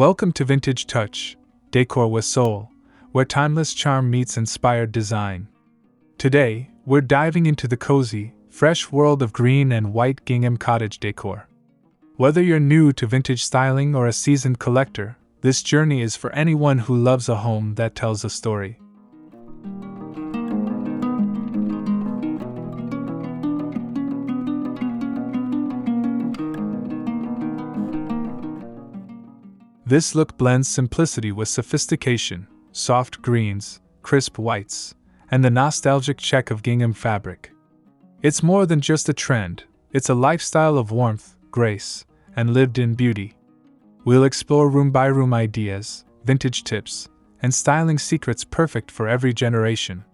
Welcome to Vintage Touch, Decor with Soul, where timeless charm meets inspired design. Today, we're diving into the cozy, fresh world of green and white gingham cottage decor. Whether you're new to vintage styling or a seasoned collector, this journey is for anyone who loves a home that tells a story. This look blends simplicity with sophistication, soft greens, crisp whites, and the nostalgic check of gingham fabric. It's more than just a trend, it's a lifestyle of warmth, grace, and lived-in beauty. We'll explore room-by-room ideas, vintage tips, and styling secrets perfect for every generation.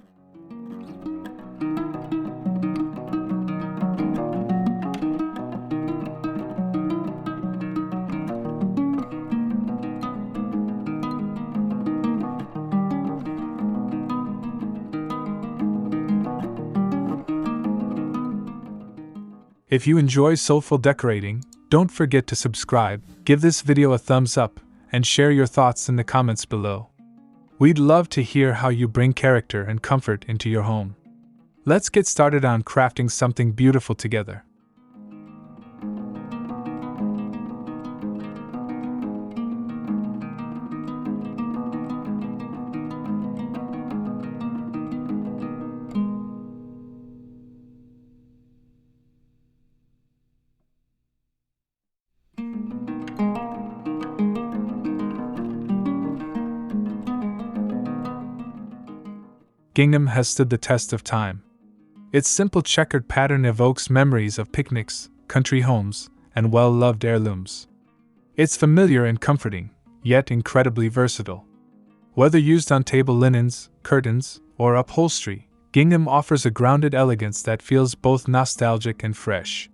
If you enjoy soulful decorating, don't forget to subscribe, give this video a thumbs up, and share your thoughts in the comments below. We'd love to hear how you bring character and comfort into your home. Let's get started on crafting something beautiful together. Gingham has stood the test of time. Its simple checkered pattern evokes memories of picnics, country homes, and well-loved heirlooms. It's familiar and comforting, yet incredibly versatile. Whether used on table linens, curtains, or upholstery, gingham offers a grounded elegance that feels both nostalgic and fresh.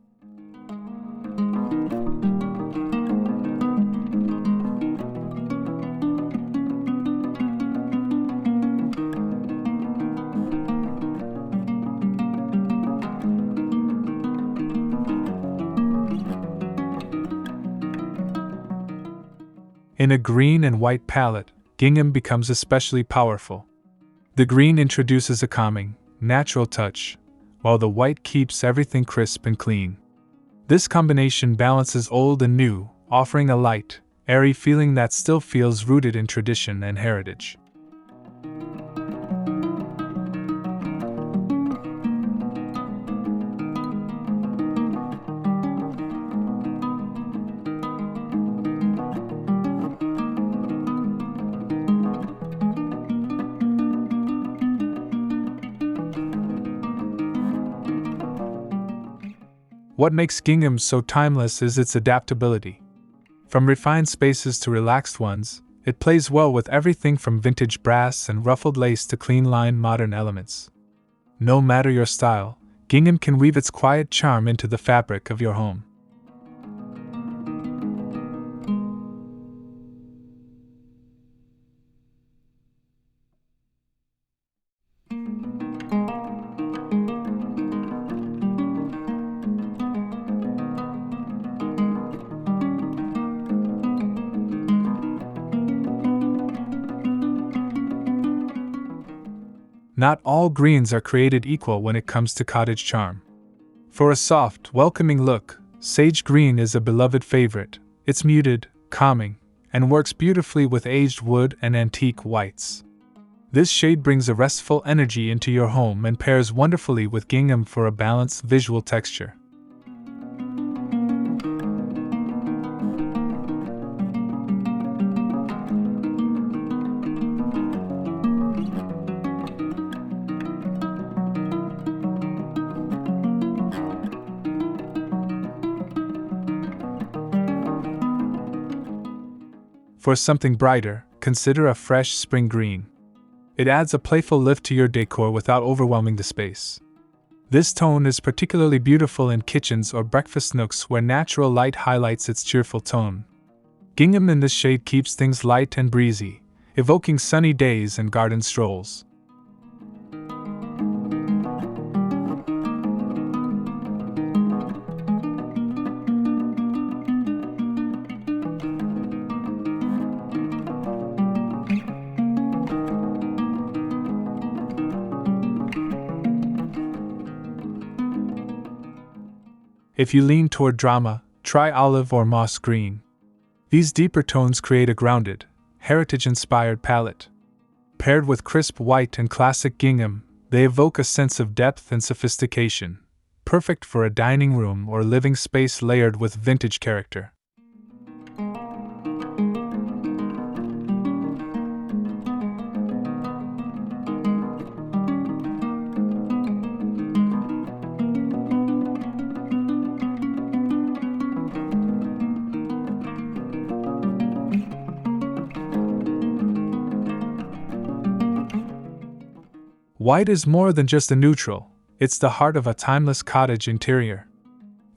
In a green and white palette, gingham becomes especially powerful. The green introduces a calming, natural touch, while the white keeps everything crisp and clean. This combination balances old and new, offering a light, airy feeling that still feels rooted in tradition and heritage. What makes gingham so timeless is its adaptability. From refined spaces to relaxed ones, it plays well with everything from vintage brass and ruffled lace to clean-lined modern elements. No matter your style, gingham can weave its quiet charm into the fabric of your home. Not all greens are created equal when it comes to cottage charm. For a soft, welcoming look, sage green is a beloved favorite. It's muted, calming, and works beautifully with aged wood and antique whites. This shade brings a restful energy into your home and pairs wonderfully with gingham for a balanced visual texture. For something brighter, consider a fresh spring green. It adds a playful lift to your decor without overwhelming the space. This tone is particularly beautiful in kitchens or breakfast nooks where natural light highlights its cheerful tone. Gingham in this shade keeps things light and breezy, evoking sunny days and garden strolls. If you lean toward drama, try olive or moss green. These deeper tones create a grounded, heritage-inspired palette. Paired with crisp white and classic gingham, they evoke a sense of depth and sophistication, perfect for a dining room or living space layered with vintage character. White is more than just a neutral, it's the heart of a timeless cottage interior.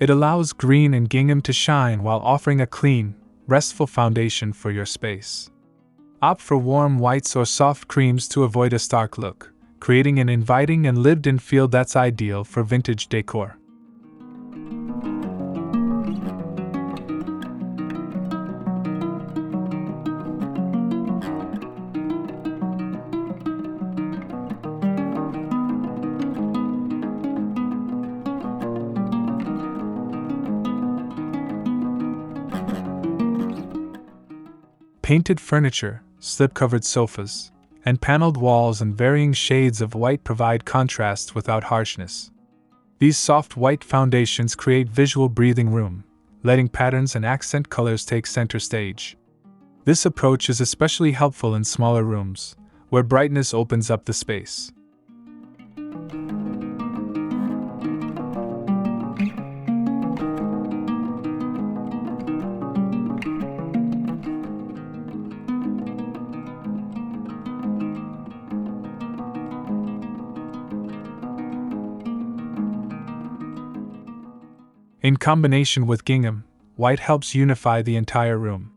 It allows green and gingham to shine while offering a clean, restful foundation for your space. Opt for warm whites or soft creams to avoid a stark look, creating an inviting and lived-in feel that's ideal for vintage decor. Painted furniture, slip-covered sofas, and paneled walls in varying shades of white provide contrast without harshness. These soft white foundations create visual breathing room, letting patterns and accent colors take center stage. This approach is especially helpful in smaller rooms, where brightness opens up the space. In combination with gingham, white helps unify the entire room.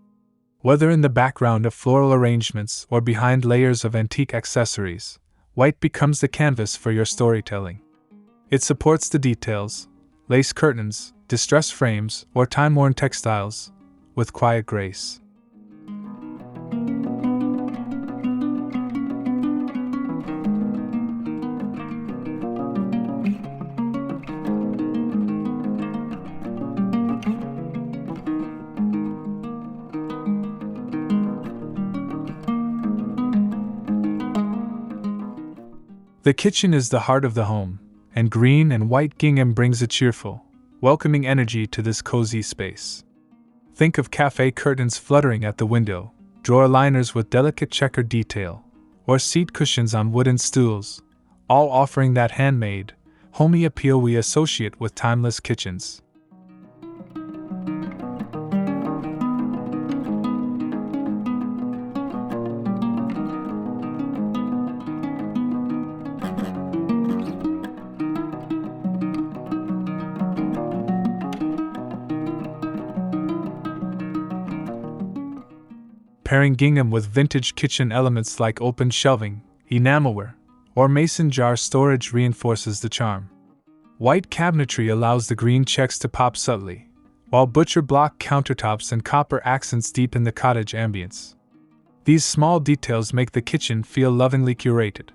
Whether in the background of floral arrangements or behind layers of antique accessories, white becomes the canvas for your storytelling. It supports the details, lace curtains, distress frames, or time-worn textiles, with quiet grace. The kitchen is the heart of the home, and green and white gingham brings a cheerful, welcoming energy to this cozy space. Think of cafe curtains fluttering at the window, drawer liners with delicate checkered detail, or seat cushions on wooden stools, all offering that handmade, homey appeal we associate with timeless kitchens. Pairing gingham with vintage kitchen elements like open shelving, enamelware, or mason jar storage reinforces the charm. White cabinetry allows the green checks to pop subtly, while butcher block countertops and copper accents deepen the cottage ambience. These small details make the kitchen feel lovingly curated.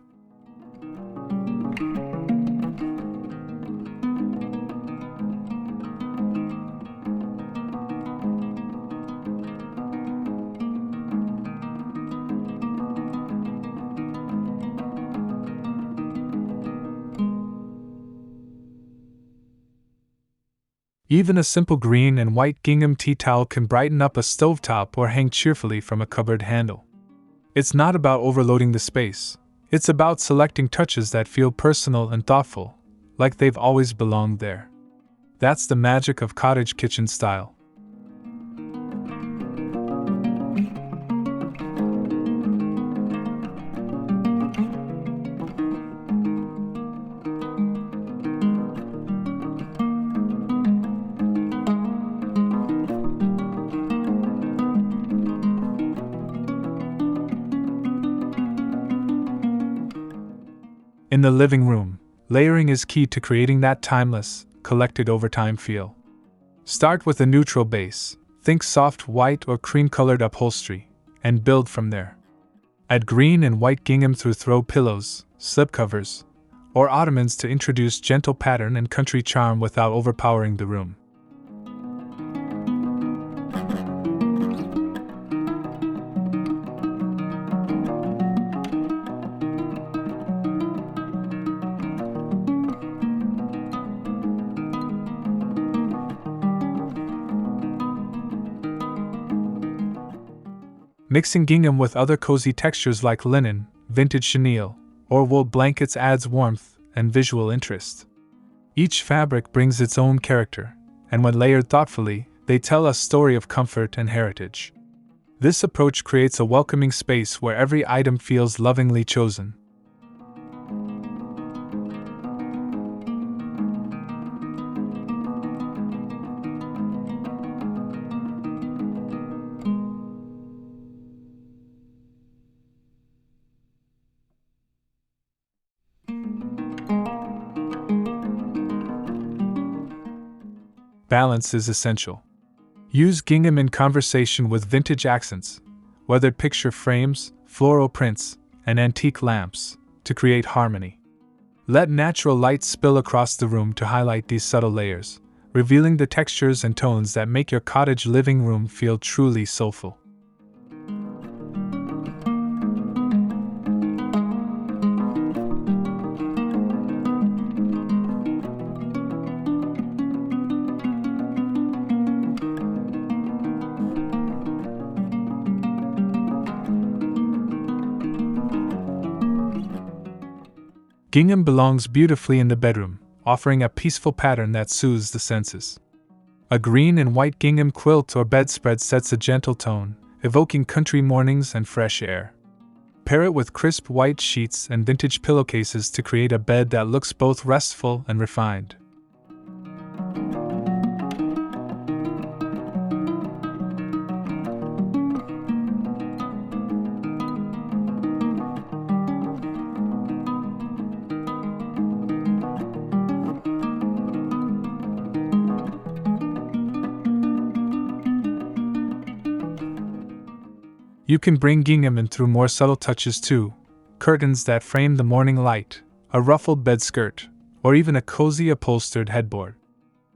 Even a simple green and white gingham tea towel can brighten up a stovetop or hang cheerfully from a cupboard handle. It's not about overloading the space, it's about selecting touches that feel personal and thoughtful, like they've always belonged there. That's the magic of cottage kitchen style. In the living room, layering is key to creating that timeless, collected over time feel. Start with a neutral base, think soft white or cream-colored upholstery, and build from there. Add green and white gingham through throw pillows, slipcovers, or ottomans to introduce gentle pattern and country charm without overpowering the room. Mixing gingham with other cozy textures like linen, vintage chenille, or wool blankets adds warmth and visual interest. Each fabric brings its own character, and when layered thoughtfully, they tell a story of comfort and heritage. This approach creates a welcoming space where every item feels lovingly chosen. Balance is essential. Use gingham in conversation with vintage accents, weathered picture frames, floral prints, and antique lamps, to create harmony. Let natural light spill across the room to highlight these subtle layers, revealing the textures and tones that make your cottage living room feel truly soulful. Gingham belongs beautifully in the bedroom, offering a peaceful pattern that soothes the senses. A green and white gingham quilt or bedspread sets a gentle tone, evoking country mornings and fresh air. Pair it with crisp white sheets and vintage pillowcases to create a bed that looks both restful and refined. You can bring gingham in through more subtle touches too: curtains that frame the morning light, a ruffled bed skirt, or even a cozy upholstered headboard.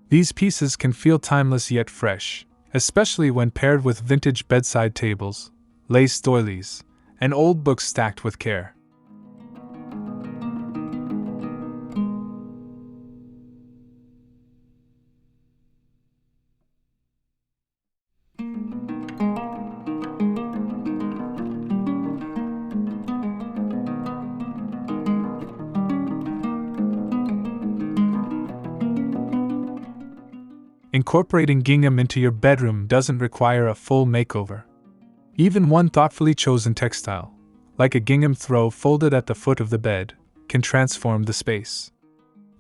These pieces can feel timeless yet fresh, especially when paired with vintage bedside tables, lace doilies, and old books stacked with care. Incorporating gingham into your bedroom doesn't require a full makeover. Even one thoughtfully chosen textile, like a gingham throw folded at the foot of the bed, can transform the space.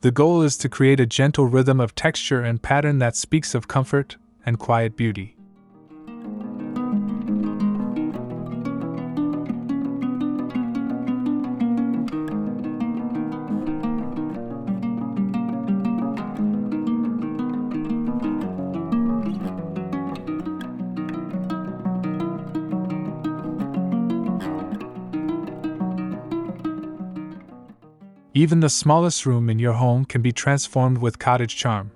The goal is to create a gentle rhythm of texture and pattern that speaks of comfort and quiet beauty. Even the smallest room in your home can be transformed with cottage charm.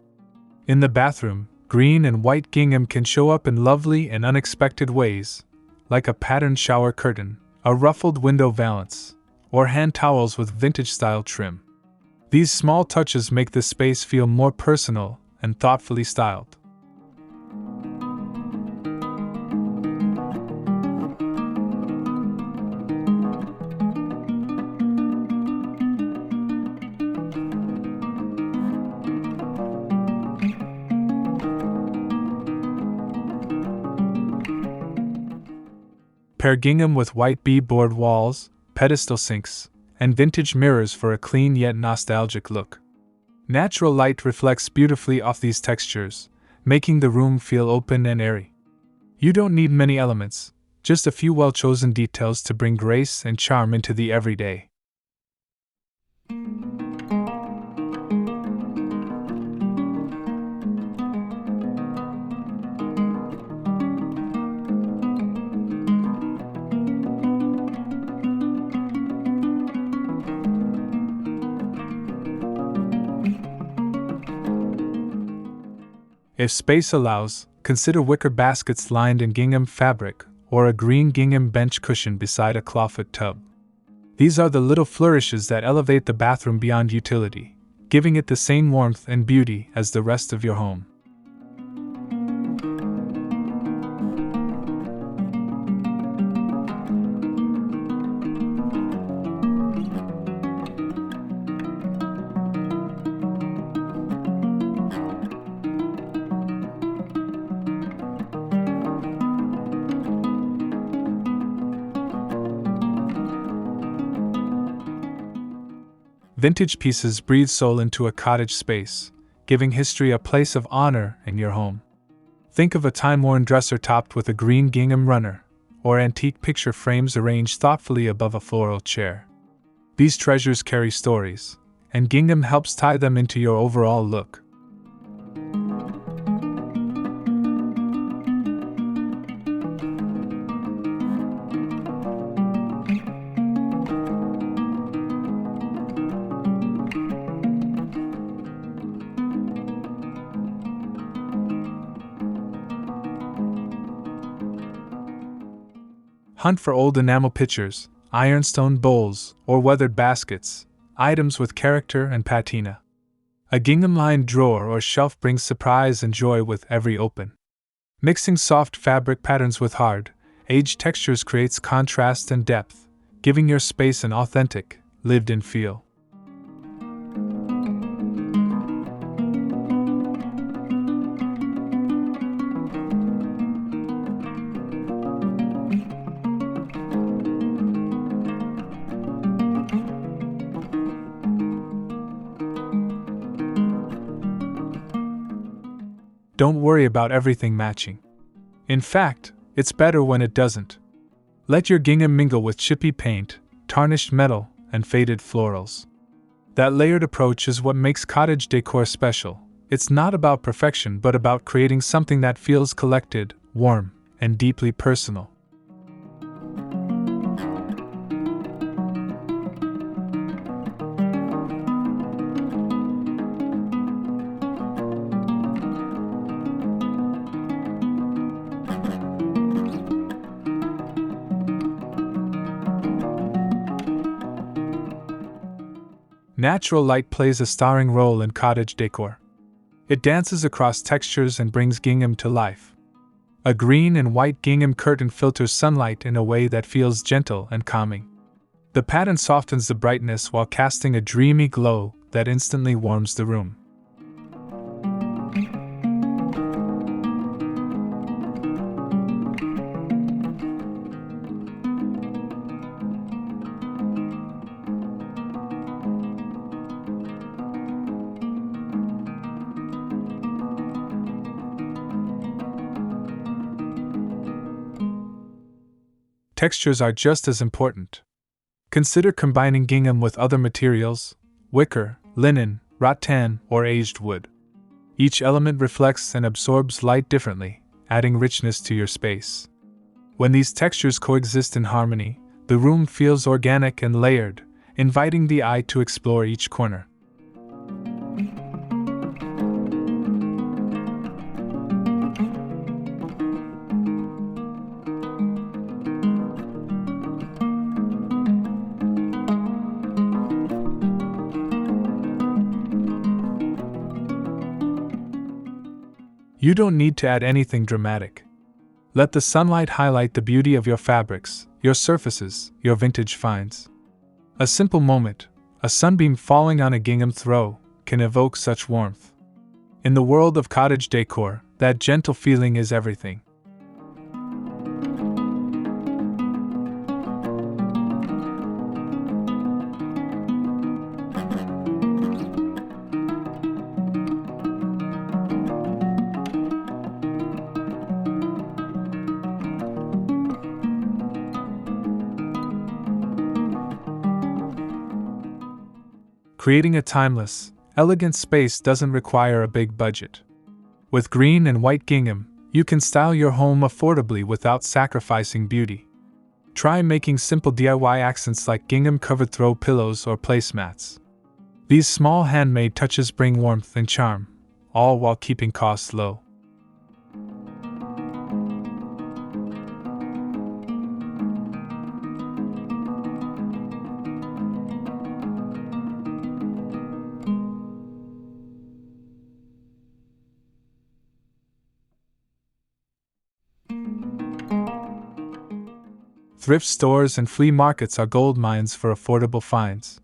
In the bathroom, green and white gingham can show up in lovely and unexpected ways, like a patterned shower curtain, a ruffled window valance, or hand towels with vintage-style trim. These small touches make the space feel more personal and thoughtfully styled. Pair gingham with white beadboard walls, pedestal sinks, and vintage mirrors for a clean yet nostalgic look. Natural light reflects beautifully off these textures, making the room feel open and airy. You don't need many elements, just a few well-chosen details to bring grace and charm into the everyday. If space allows, consider wicker baskets lined in gingham fabric or a green gingham bench cushion beside a clawfoot tub. These are the little flourishes that elevate the bathroom beyond utility, giving it the same warmth and beauty as the rest of your home. Vintage pieces breathe soul into a cottage space, giving history a place of honor in your home. Think of a time-worn dresser topped with a green gingham runner, or antique picture frames arranged thoughtfully above a floral chair. These treasures carry stories, and gingham helps tie them into your overall look. Hunt for old enamel pitchers, ironstone bowls, or weathered baskets, items with character and patina. A gingham-lined drawer or shelf brings surprise and joy with every open. Mixing soft fabric patterns with hard, aged textures creates contrast and depth, giving your space an authentic, lived-in feel. Don't worry about everything matching. In fact, it's better when it doesn't. Let your gingham mingle with chippy paint, tarnished metal, and faded florals. That layered approach is what makes cottage decor special. It's not about perfection but about creating something that feels collected, warm, and deeply personal. Natural light plays a starring role in cottage decor. It dances across textures and brings gingham to life. A green and white gingham curtain filters sunlight in a way that feels gentle and calming. The pattern softens the brightness while casting a dreamy glow that instantly warms the room. Textures are just as important. Consider combining gingham with other materials, wicker, linen, rattan, or aged wood. Each element reflects and absorbs light differently, adding richness to your space. When these textures coexist in harmony, the room feels organic and layered, inviting the eye to explore each corner. You don't need to add anything dramatic. Let the sunlight highlight the beauty of your fabrics, your surfaces, your vintage finds. A simple moment, a sunbeam falling on a gingham throw, can evoke such warmth. In the world of cottage decor, that gentle feeling is everything. Creating a timeless, elegant space doesn't require a big budget. With green and white gingham, you can style your home affordably without sacrificing beauty. Try making simple DIY accents like gingham-covered throw pillows or placemats. These small handmade touches bring warmth and charm, all while keeping costs low. Thrift stores and flea markets are gold mines for affordable finds.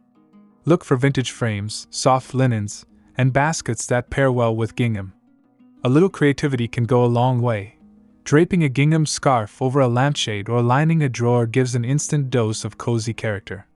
Look for vintage frames, soft linens, and baskets that pair well with gingham. A little creativity can go a long way. Draping a gingham scarf over a lampshade or lining a drawer gives an instant dose of cozy character.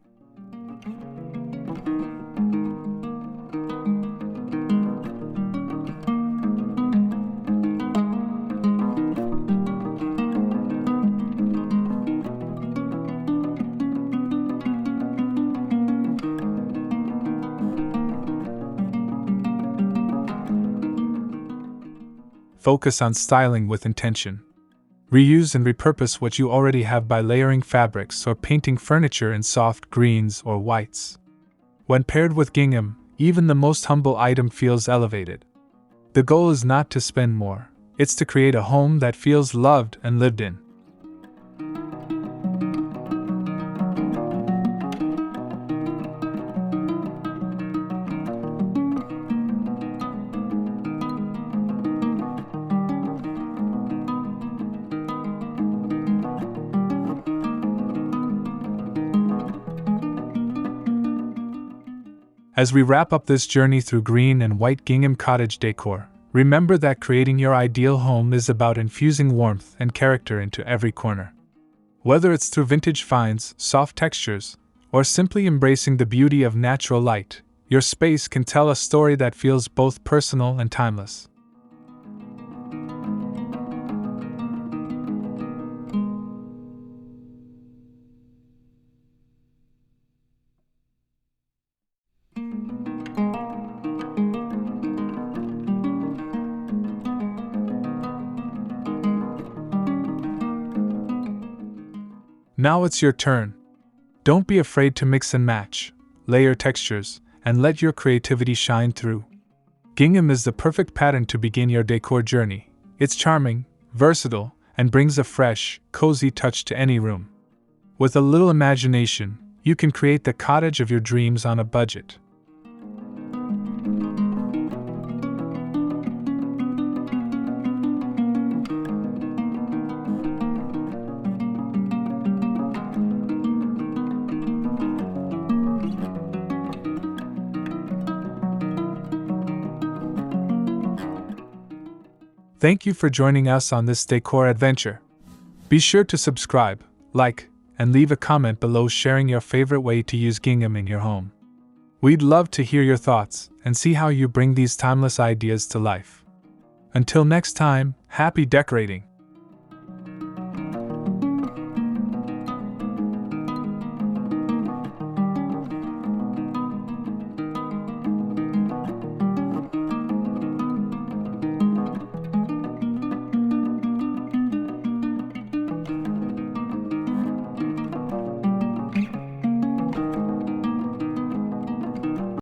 Focus on styling with intention. Reuse and repurpose what you already have by layering fabrics or painting furniture in soft greens or whites. When paired with gingham, even the most humble item feels elevated. The goal is not to spend more, it's to create a home that feels loved and lived in. As we wrap up this journey through green and white gingham cottage decor, remember that creating your ideal home is about infusing warmth and character into every corner. Whether it's through vintage finds, soft textures, or simply embracing the beauty of natural light, your space can tell a story that feels both personal and timeless. Now it's your turn. Don't be afraid to mix and match, layer textures, and let your creativity shine through. Gingham is the perfect pattern to begin your decor journey. It's charming, versatile, and brings a fresh, cozy touch to any room. With a little imagination, you can create the cottage of your dreams on a budget. Thank you for joining us on this decor adventure. Be sure to subscribe, like, and leave a comment below sharing your favorite way to use gingham in your home. We'd love to hear your thoughts and see how you bring these timeless ideas to life. Until next time, happy decorating!